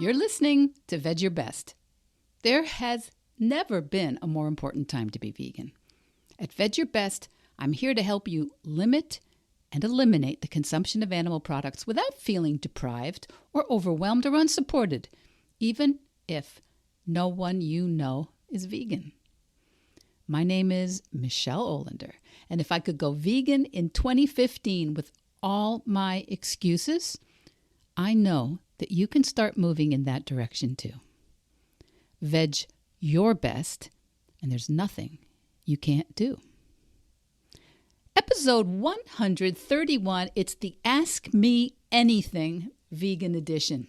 You're listening to Veg Your Best. There has never been a more important time to be vegan. At Veg Your Best, I'm here to help you limit and eliminate the consumption of animal products without feeling deprived or overwhelmed or unsupported, even if no one you know is vegan. My name is Michelle Olander, and if I could go vegan in 2015 with all my excuses, I know that you can start moving in that direction too. Veg your best, and there's nothing you can't do. Episode 131, it's the Ask Me Anything Vegan Edition.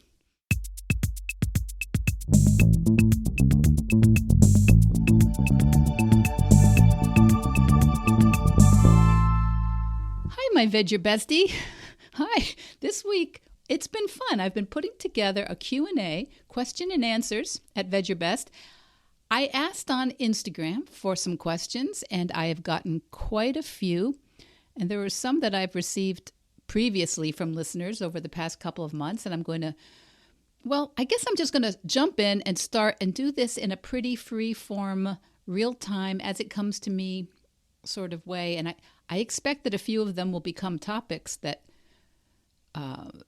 Hi, my Veg Your Bestie. Hi. This week, it's been fun. I've been putting together a Q&A, question and answers at Veg Your Best. I asked on Instagram for some questions, and I have gotten quite a few. And there were some that I've received previously from listeners over the past couple of months. And I'm going to, I guess I'm just going to jump in and start and do this in a pretty free-form, real-time, as it comes to me sort of way. And I expect that a few of them will become topics that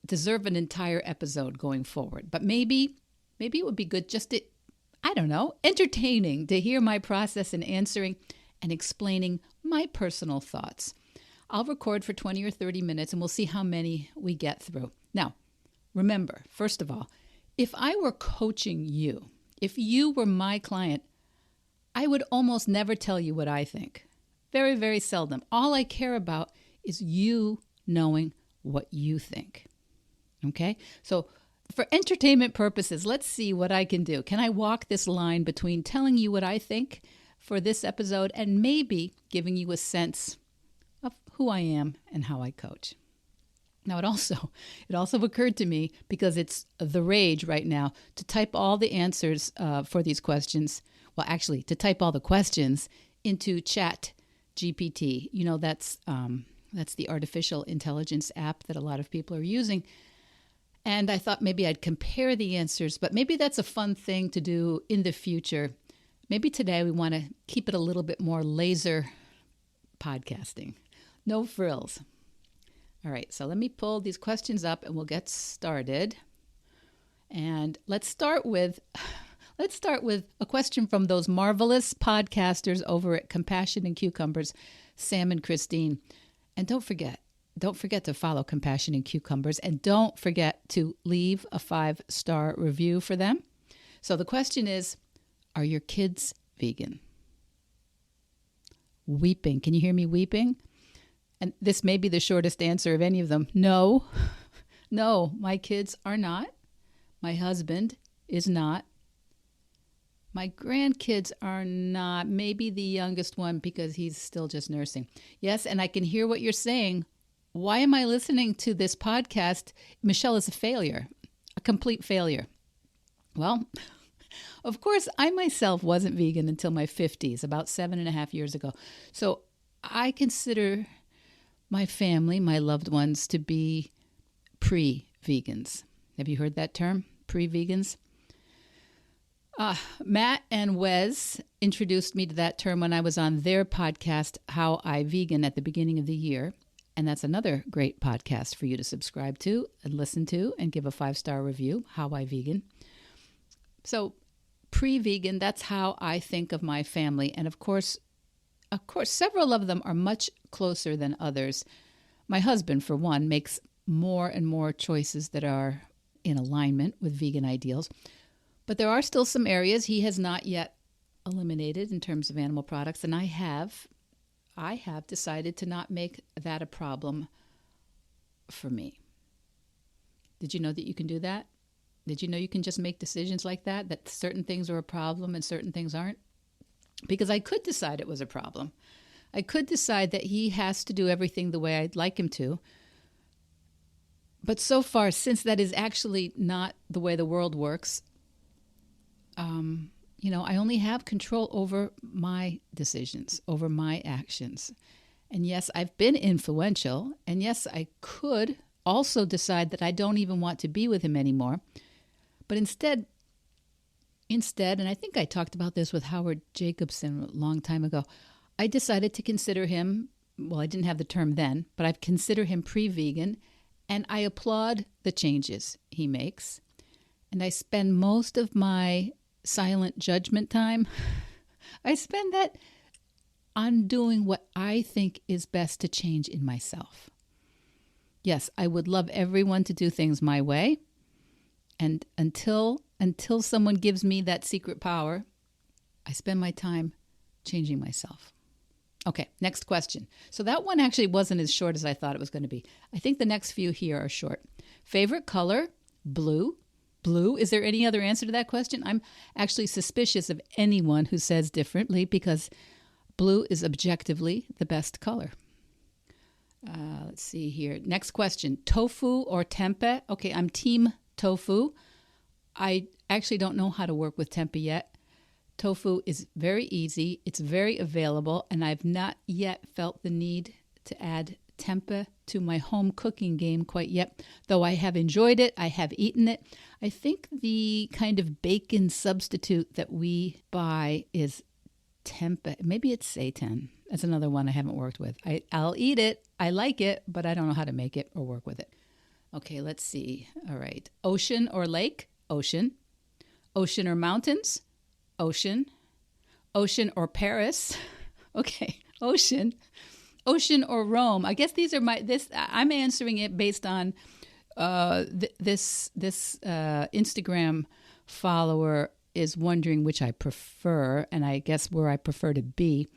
deserve an entire episode going forward. But maybe it would be good just to, entertaining to hear my process in answering and explaining my personal thoughts. I'll record for 20 or 30 minutes and we'll see how many we get through. Now, remember, first of all, if I were coaching you, if you were my client, I would almost never tell you what I think. Very, very seldom. All I care about is you knowing what you think. Okay? So for entertainment purposes, let's see what I can do. Can I walk this line between telling you what I think for this episode and maybe giving you a sense of who I am and how I coach? Now, it also occurred to me, because it's the rage right now, to type all the answers for these questions. Well, actually, to type all the questions into Chat GPT. You know, that's the artificial intelligence app that a lot of people are using. And I thought maybe I'd compare the answers, but maybe that's a fun thing to do in the future. Maybe today we want to keep it a little bit more laser podcasting. No frills. All right, so let me pull these questions up and we'll get started. And let's start with a question from those marvelous podcasters over at Compassion and Cucumbers, Sam and Christine. And don't forget to follow Compassion and Cucumbers, and don't forget to leave a 5-star review for them. So the question is, are your kids vegan? Weeping. Can you hear me weeping? And this may be the shortest answer of any of them. No, my kids are not. My husband is not. My grandkids are not. Maybe the youngest one, because he's still just nursing. Yes, and I can hear what you're saying. Why am I listening to this podcast? Michelle is a failure, a complete failure. Well, of course, I myself wasn't vegan until my 50s, about 7.5 years ago. So I consider my family, my loved ones, to be pre-vegans. Have you heard that term, pre-vegans? Matt and Wes introduced me to that term when I was on their podcast, How I Vegan, at the beginning of the year. And that's another great podcast for you to subscribe to and listen to and give a 5-star review, How I Vegan. So pre-vegan, that's how I think of my family. And of course, several of them are much closer than others. My husband, for one, makes more and more choices that are in alignment with vegan ideals. But there are still some areas he has not yet eliminated in terms of animal products, and I have decided to not make that a problem for me. Did you know that you can do that? Did you know you can just make decisions like that certain things are a problem and certain things aren't? Because I could decide it was a problem. I could decide that he has to do everything the way I'd like him to. But so far, since that is actually not the way the world works, I only have control over my decisions, over my actions. And yes, I've been influential. And yes, I could also decide that I don't even want to be with him anymore. But instead, and I think I talked about this with Howard Jacobson a long time ago, I decided to consider him, well, I didn't have the term then, but I've considered him pre-vegan, and I applaud the changes he makes. And I spend most of my silent judgment time, I spend that on doing what I think is best to change in myself. Yes, I would love everyone to do things my way. And until someone gives me that secret power, I spend my time changing myself. Okay, next question. So that one actually wasn't as short as I thought it was going to be. I think the next few here are short. Favorite color? Blue. Blue. Is there any other answer to that question? I'm actually suspicious of anyone who says differently because blue is objectively the best color. Let's see here. Next question. Tofu or tempeh? Okay, I'm team tofu. I actually don't know how to work with tempeh yet. Tofu is very easy. It's very available, and I've not yet felt the need to add tempeh to my home cooking game quite yet, though I have enjoyed it. I have eaten it. I think the kind of bacon substitute that we buy is tempeh. Maybe it's seitan. That's another one I haven't worked with. I'll eat it. I like it, but I don't know how to make it or work with it. Okay, let's see. All right. Ocean or lake? Ocean. Ocean or mountains? Ocean. Ocean or Paris? Okay, ocean. Ocean or Rome? I guess these are I'm answering it based on this Instagram follower is wondering which I prefer, and I guess where I prefer to be.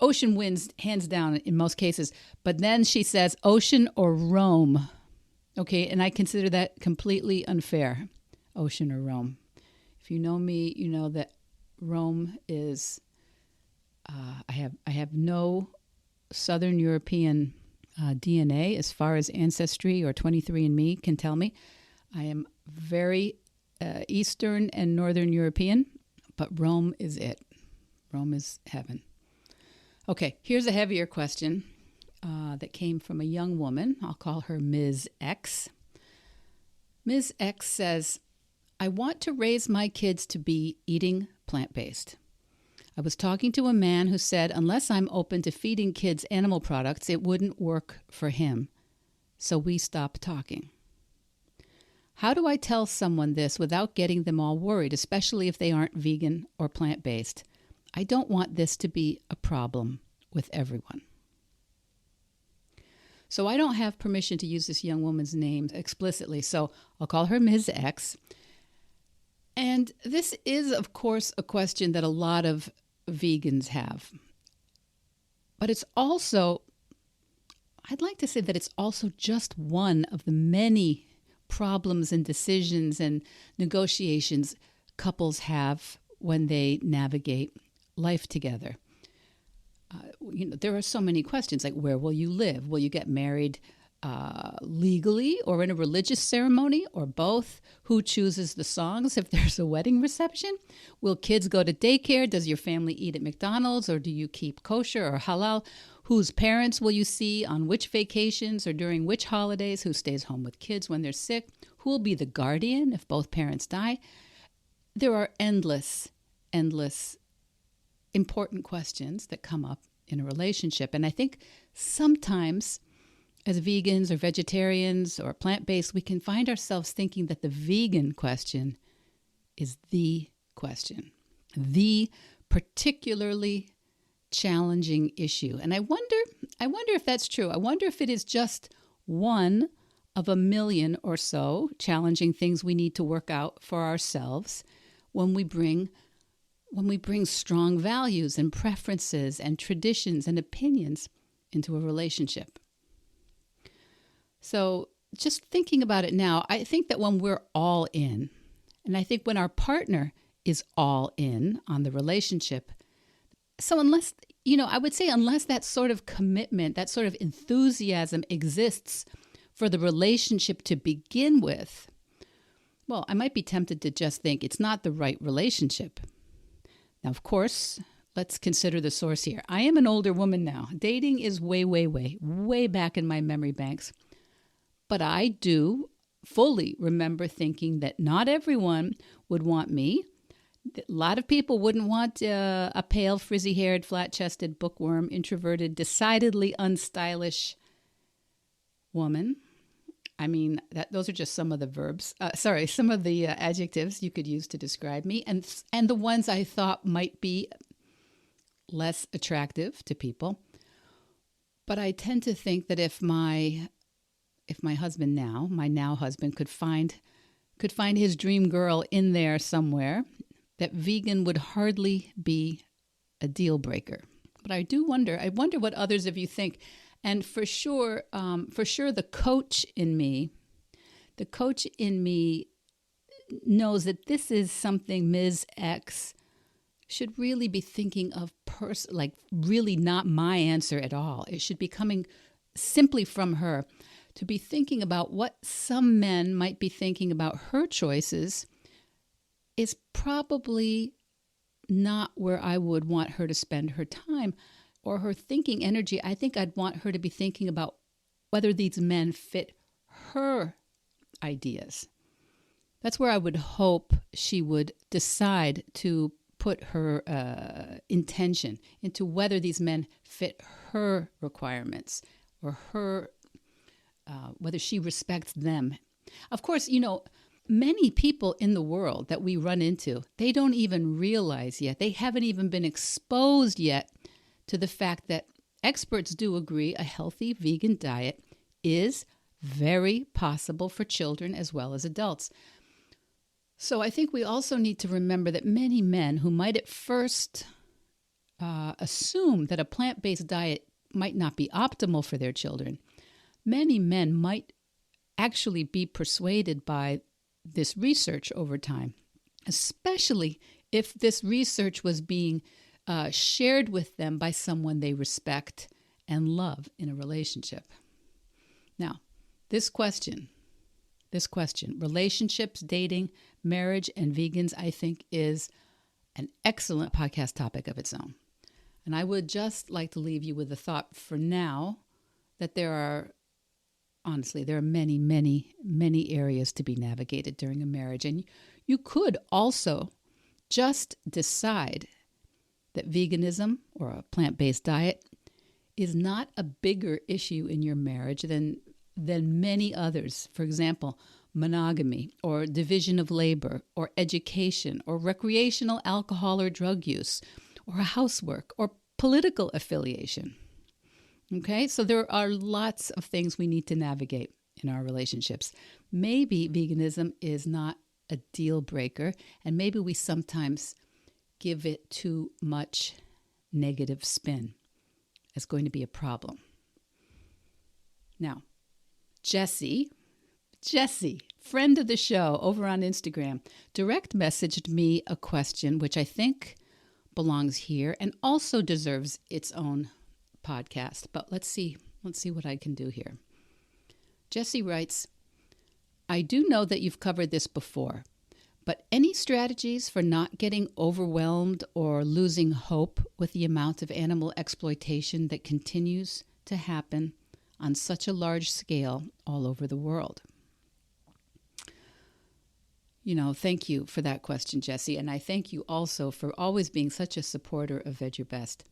Ocean wins hands down in most cases, but then she says ocean or Rome. Okay, and I consider that completely unfair. Ocean or Rome. If you know me, you know that Rome is, I have no Southern European DNA as far as Ancestry or 23andMe can tell me. I am very Eastern and Northern European, but Rome is it. Rome is heaven. Okay, here's a heavier question that came from a young woman. I'll call her Ms. X. Ms. X says, I want to raise my kids to be eating plant-based. I was talking to a man who said, unless I'm open to feeding kids animal products, it wouldn't work for him. So we stopped talking. How do I tell someone this without getting them all worried, especially if they aren't vegan or plant-based? I don't want this to be a problem with everyone. So I don't have permission to use this young woman's name explicitly, so I'll call her Ms. X. And this is, of course, a question that a lot of vegans have. But it's also, I'd like to say that it's also just one of the many problems and decisions and negotiations couples have when they navigate life together. There are so many questions like, where will you live? Will you get married legally or in a religious ceremony or both? Who chooses the songs if there's a wedding reception? Will kids go to daycare? Does your family eat at McDonald's or do you keep kosher or halal? Whose parents will you see on which vacations or during which holidays? Who stays home with kids when they're sick? Who will be the guardian if both parents die? There are endless important questions that come up in a relationship. And I think sometimes as vegans or vegetarians or plant-based, we can find ourselves thinking that the vegan question is the question, the particularly challenging issue. And I wonder if that's true. I wonder if it is just one of a million or so challenging things we need to work out for ourselves when we bring strong values and preferences and traditions and opinions into a relationship. So just thinking about it now, I think that when we're all in, and I think when our partner is all in on the relationship, so unless that sort of commitment, that sort of enthusiasm exists for the relationship to begin with, well, I might be tempted to just think it's not the right relationship. Now, of course, let's consider the source here. I am an older woman now. Dating is way back in my memory banks. But I do fully remember thinking that not everyone would want me. A lot of people wouldn't want a pale, frizzy-haired, flat-chested, bookworm, introverted, decidedly unstylish woman. I mean, those are just some of the some of the adjectives you could use to describe me, and the ones I thought might be less attractive to people. But I tend to think that if my husband now, my now husband, could find his dream girl in there somewhere, that vegan would hardly be a deal breaker. But I wonder what others of you think. And for sure, the coach in me knows that this is something Ms. X should really be thinking of, really not my answer at all. It should be coming simply from her, to be thinking about what some men might be thinking about her choices is probably not where I would want her to spend her time or her thinking energy. I think I'd want her to be thinking about whether these men fit her ideas. That's where I would hope she would decide to put her intention into whether these men fit her requirements or whether she respects them. Of course, many people in the world that we run into, they don't even realize yet, they haven't even been exposed yet to the fact that experts do agree a healthy vegan diet is very possible for children as well as adults. So I think we also need to remember that many men who might at first assume that a plant-based diet might not be optimal for their children, many men might actually be persuaded by this research over time, especially if this research was being shared with them by someone they respect and love in a relationship. Now, this question, relationships, dating, marriage, and vegans, I think is an excellent podcast topic of its own. And I would just like to leave you with the thought for now that there are many, many, many areas to be navigated during a marriage. And you could also just decide that veganism or a plant-based diet is not a bigger issue in your marriage than many others. For example, monogamy or division of labor or education or recreational alcohol or drug use or housework or political affiliation. Okay, so there are lots of things we need to navigate in our relationships. Maybe veganism is not a deal breaker, and maybe we sometimes give it too much negative spin as going to be a problem. Now, Jessie, friend of the show over on Instagram, direct messaged me a question which I think belongs here and also deserves its own podcast. But let's see what I can do here. Jessie writes, I do know that you've covered this before, but any strategies for not getting overwhelmed or losing hope with the amount of animal exploitation that continues to happen on such a large scale all over the world? Thank you for that question, Jessie, and I thank you also for always being such a supporter of Veg Your Best.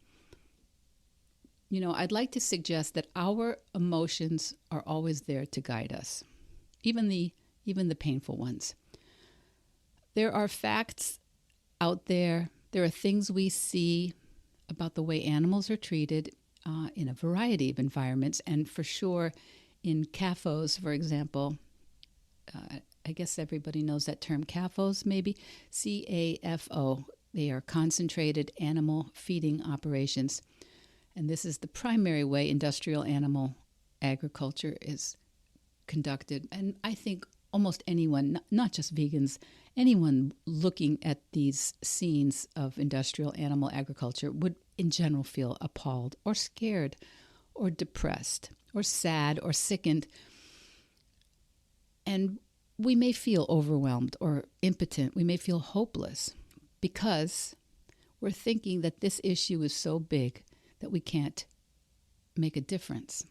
I'd like to suggest that our emotions are always there to guide us, even the painful ones. There are facts out there. There are things we see about the way animals are treated in a variety of environments, and for sure in CAFOs, for example. I guess everybody knows that term, CAFOs, maybe. CAFO. They are concentrated animal feeding operations. And this is the primary way industrial animal agriculture is conducted. And I think almost anyone, not just vegans, anyone looking at these scenes of industrial animal agriculture would in general feel appalled or scared or depressed or sad or sickened. And we may feel overwhelmed or impotent. We may feel hopeless because we're thinking that this issue is so big that we can't make a difference.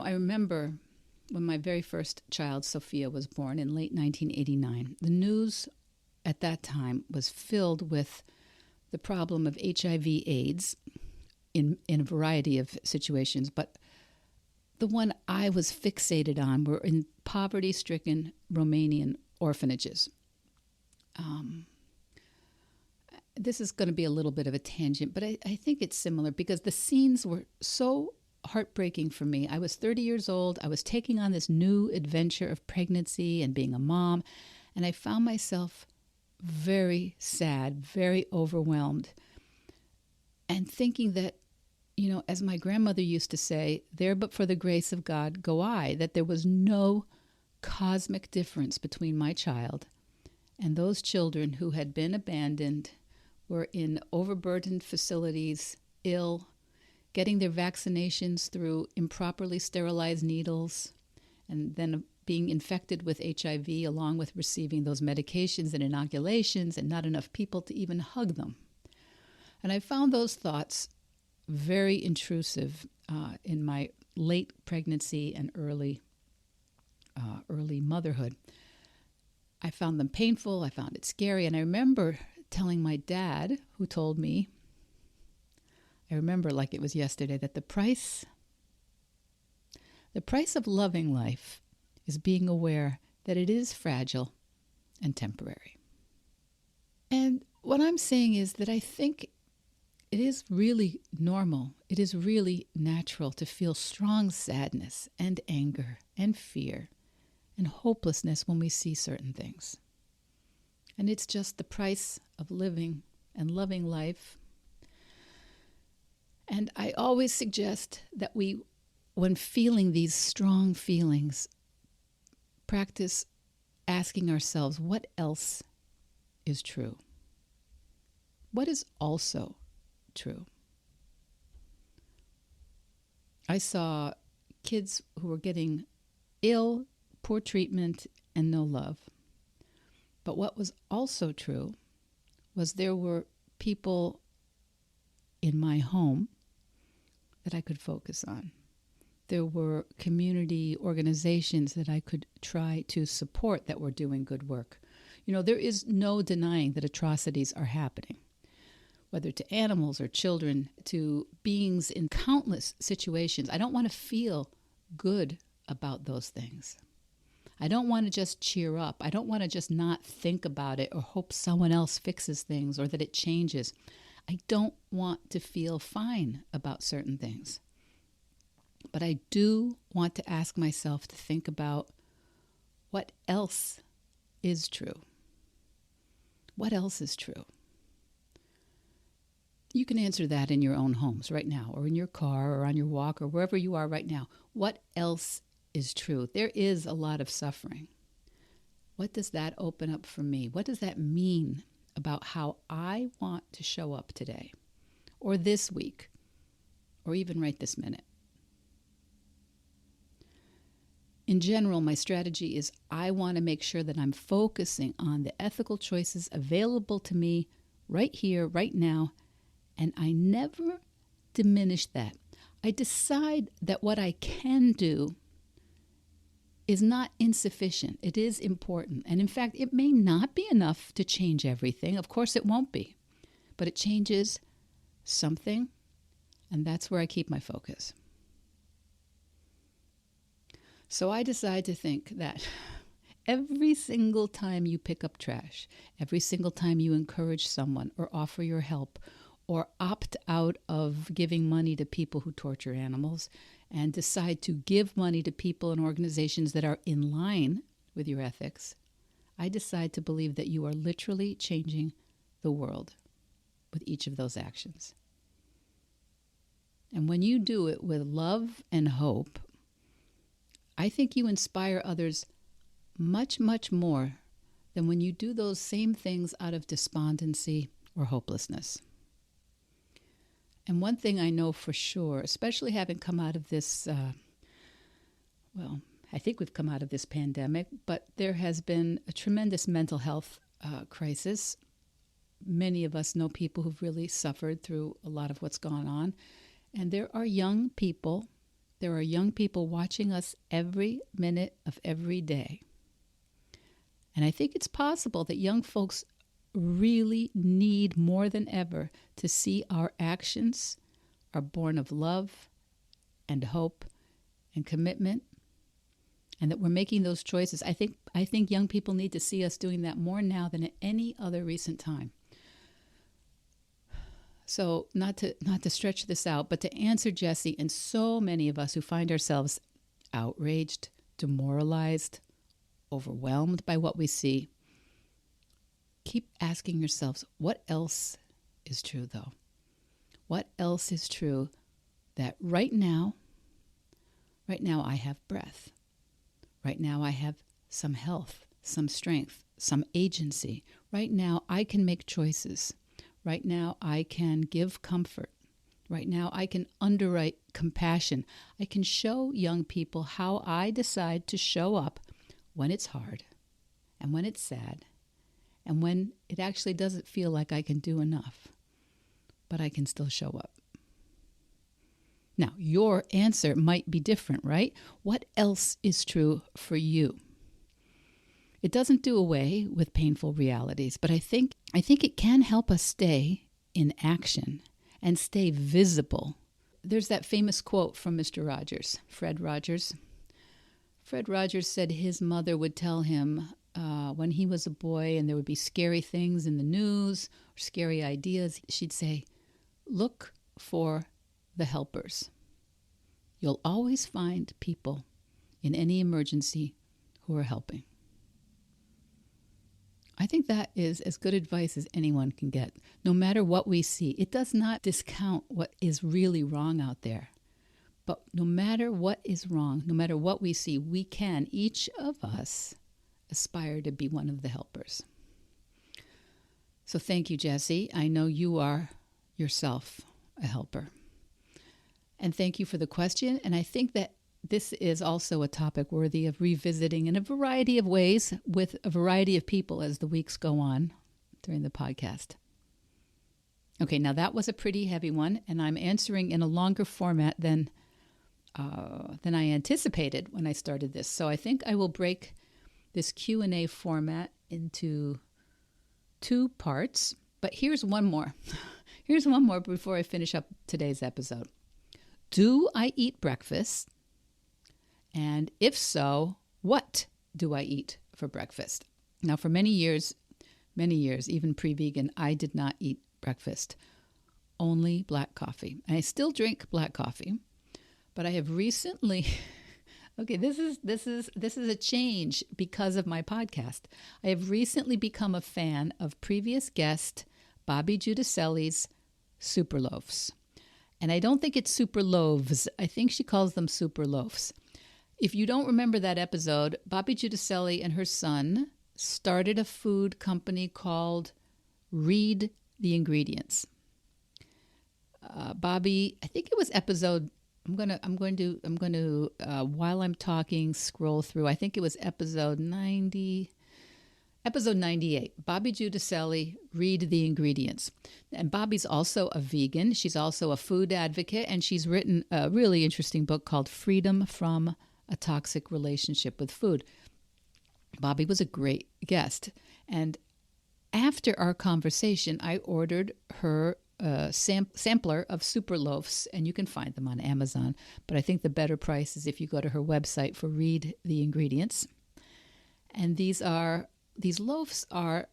I remember when my very first child, Sophia, was born in late 1989, the news at that time was filled with the problem of HIV/AIDS in a variety of situations. But the one I was fixated on were in poverty-stricken Romanian orphanages. This is going to be a little bit of a tangent, but I think it's similar because the scenes were so heartbreaking for me. I was 30 years old. I was taking on this new adventure of pregnancy and being a mom, and I found myself very sad, very overwhelmed, and thinking that, as my grandmother used to say, there but for the grace of God go I, that there was no cosmic difference between my child and those children who had been abandoned, were in overburdened facilities, ill, getting their vaccinations through improperly sterilized needles, and then being infected with HIV along with receiving those medications and inoculations, and not enough people to even hug them. And I found those thoughts very intrusive in my late pregnancy and early motherhood. I found them painful. I found it scary. And I remember telling my dad, who told me, I remember like it was yesterday, that the price of loving life is being aware that it is fragile and temporary. And what I'm saying is that I think it is really normal, it is really natural to feel strong sadness and anger and fear and hopelessness when we see certain things. And it's just the price of living and loving life. And I always suggest that we, when feeling these strong feelings, practice asking ourselves, what else is true? What is also true? I saw kids who were getting ill, poor treatment, and no love. But what was also true was there were people in my home that I could focus on. There were community organizations that I could try to support that were doing good work. There is no denying that atrocities are happening, whether to animals or children, to beings in countless situations. I don't want to feel good about those things. I don't want to just cheer up. I don't want to just not think about it or hope someone else fixes things or that it changes. I don't want to feel fine about certain things. But I do want to ask myself to think about what else is true. What else is true? You can answer that in your own homes right now, or in your car, or on your walk, or wherever you are right now. What else is true? There is a lot of suffering. What does that open up for me? What does that mean about how I want to show up today, or this week, or even right this minute? In general, my strategy is I want to make sure that I'm focusing on the ethical choices available to me right here, right now, and I never diminish that. I decide that what I can do is not insufficient. It is important. And in fact, it may not be enough to change everything. Of course, it won't be. But it changes something, and that's where I keep my focus. So I decide to think that every single time you pick up trash, every single time you encourage someone or offer your help or opt out of giving money to people who torture animals and decide to give money to people and organizations that are in line with your ethics, I decide to believe that you are literally changing the world with each of those actions. And when you do it with love and hope, I think you inspire others much, much more than when you do those same things out of despondency or hopelessness. And one thing I know for sure, especially having come out of this, I think we've come out of this pandemic, but there has been a tremendous mental health crisis. Many of us know people who've really suffered through a lot of what's gone on. And there are young people There are young people watching us every minute of every day. And I think it's possible that young folks really need more than ever to see our actions are born of love and hope and commitment, and that we're making those choices. I think young people need to see us doing that more now than at any other recent time. So not to stretch this out, but to answer Jesse and so many of us who find ourselves outraged, demoralized, overwhelmed by what we see, keep asking yourselves, what else is true though? What else is true that right now I have breath. Right now I have some health, some strength, some agency. Right now I can make choices. Right now I can give comfort. Right now I can underwrite compassion. I can show young people how I decide to show up when it's hard and when it's sad and when it actually doesn't feel like I can do enough, but I can still show up. Now, your answer might be different, right? What else is true for you? It doesn't do away with painful realities, but I think it can help us stay in action and stay visible. There's that famous quote from Mr. Rogers, Fred Rogers. Fred Rogers said his mother would tell him when he was a boy and there would be scary things in the news or scary ideas, she'd say, look for the helpers. You'll always find people in any emergency who are helping. I think that is as good advice as anyone can get. No matter what we see, it does not discount what is really wrong out there. But no matter what is wrong, no matter what we see, we can, each of us, aspire to be one of the helpers. So thank you, Jesse. I know you are yourself a helper. And thank you for the question. And I think that this is also a topic worthy of revisiting in a variety of ways with a variety of people as the weeks go on during the podcast. Okay, now that was a pretty heavy one, and I'm answering in a longer format than I anticipated when I started this. So I think I will break this Q&A format into 2 parts. But here's one more. Here's one more before I finish up today's episode. Do I eat breakfast? And if so, what do I eat for breakfast? Now, for many years, even pre-vegan, I did not eat breakfast. Only black coffee. And I still drink black coffee. But I have recently, okay, this is a change because of my podcast. I have recently become a fan of previous guest Bobby Giudicelli's Super Loaves. And I don't think it's super loaves. I think she calls them super loaves. If you don't remember that episode, Bobby Giudicelli and her son started a food company called Read the Ingredients. Bobby, I think it was episode. I'm going to while I'm talking, scroll through. I think it was episode 90. Episode 98, Bobby Giudicelli, Read the Ingredients. And Bobby's also a vegan. She's also a food advocate, and she's written a really interesting book called Freedom from a Toxic Relationship with Food. Bobby was a great guest. And after our conversation, I ordered her sampler of Super Loaves, and you can find them on Amazon. But I think the better price is if you go to her website for Read the Ingredients. And these loaves are,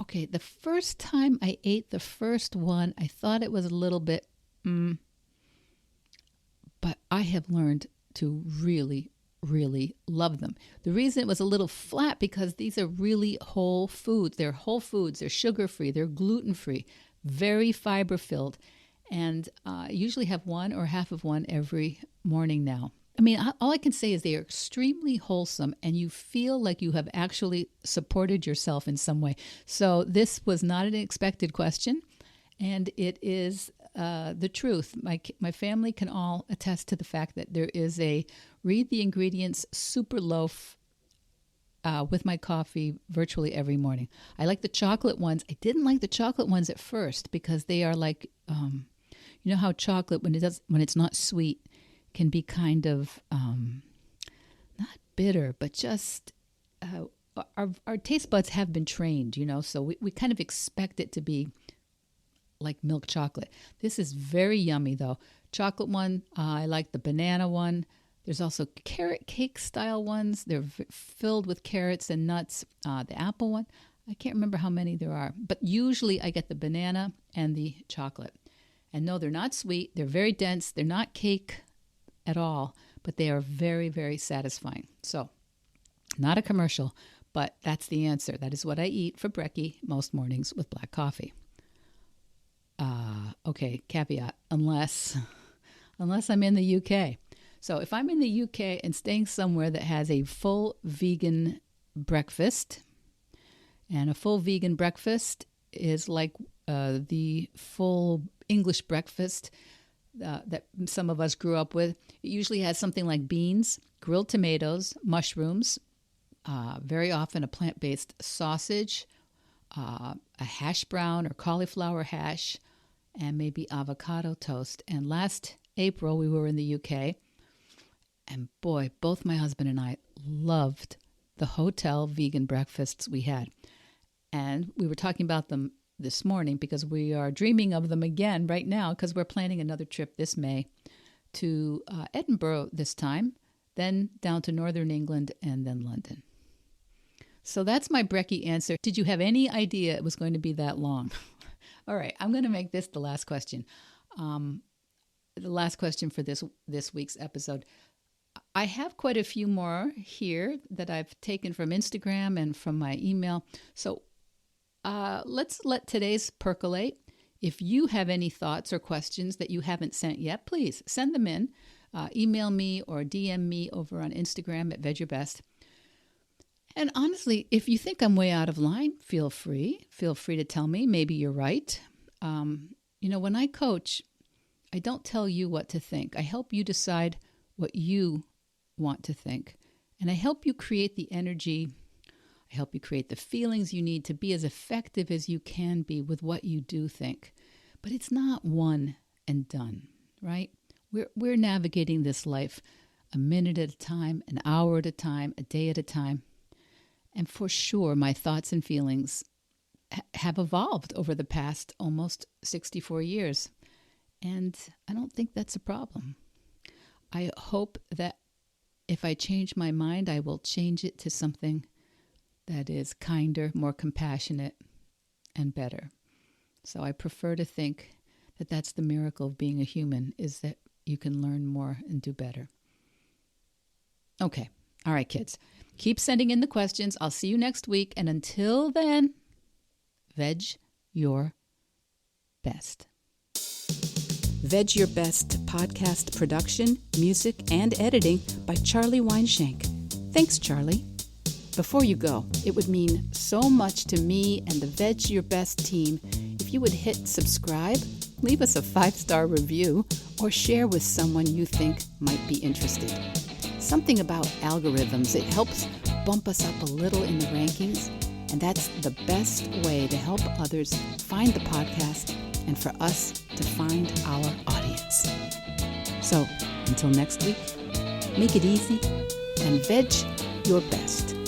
okay, the first time I ate the first one, I thought it was a little bit, but I have learned to really, really love them. The reason it was a little flat because these are really whole foods. They're whole foods. They're sugar-free. They're gluten-free, very fiber-filled. And I usually have one or half of one every morning now. I mean, all I can say is they are extremely wholesome, and you feel like you have actually supported yourself in some way. So this was not an expected question, and it is the truth. My family can all attest to the fact that there is a Read the Ingredients Super Loaf with my coffee virtually every morning. I like the chocolate ones. I didn't like the chocolate ones at first because they are like, you know how chocolate, when it's not sweet, can be kind of not bitter, but just our taste buds have been trained, so we kind of expect it to be like milk chocolate. This is very yummy, though. Chocolate one, I like the banana one. There's also carrot cake style ones. They're filled with carrots and nuts. The apple one, I can't remember how many there are, but usually I get the banana and the chocolate. And no, they're not sweet. They're very dense. They're not cake at all, but they are very, very satisfying. So, not a commercial, but that's the answer. That is what I eat for brekkie most mornings with black coffee. Okay, caveat, unless I'm in the UK. So if I'm in the UK and staying somewhere that has a full vegan breakfast, and a full vegan breakfast is like the full English breakfast that some of us grew up with. It usually has something like beans, grilled tomatoes, mushrooms, very often a plant-based sausage, a hash brown or cauliflower hash, and maybe avocado toast. And last April, we were in the UK, and boy, both my husband and I loved the hotel vegan breakfasts we had. And we were talking about them this morning because we are dreaming of them again right now because we're planning another trip this May to Edinburgh this time, then down to Northern England, and then London. So that's my brekkie answer. Did you have any idea it was going to be that long? All right, I'm going to make this the last question. The last question for this week's episode. I have quite a few more here that I've taken from Instagram and from my email. So let's let today's percolate. If you have any thoughts or questions that you haven't sent yet, please send them in. Email me or DM me over on Instagram at VegYourBest. And honestly, if you think I'm way out of line, feel free to tell me. Maybe you're right. When I coach, I don't tell you what to think. I help you decide what you want to think. And I help you create the energy. I help you create the feelings you need to be as effective as you can be with what you do think. But it's not one and done, right? We're navigating this life a minute at a time, an hour at a time, a day at a time. And for sure, my thoughts and feelings have evolved over the past almost 64 years. And I don't think that's a problem. I hope that if I change my mind, I will change it to something that is kinder, more compassionate, and better. So I prefer to think that that's the miracle of being a human, is that you can learn more and do better. Okay. All right, kids. Keep sending in the questions. I'll see you next week. And until then, veg your best. Veg Your Best podcast production, music, and editing by Charlie Weinshank. Thanks, Charlie. Before you go, it would mean so much to me and the Veg Your Best team if you would hit subscribe, leave us a 5-star review, or share with someone you think might be interested. Something about algorithms, it helps bump us up a little in the rankings, and that's the best way to help others find the podcast and for us to find our audience. So, until next week, make it easy and veg your best.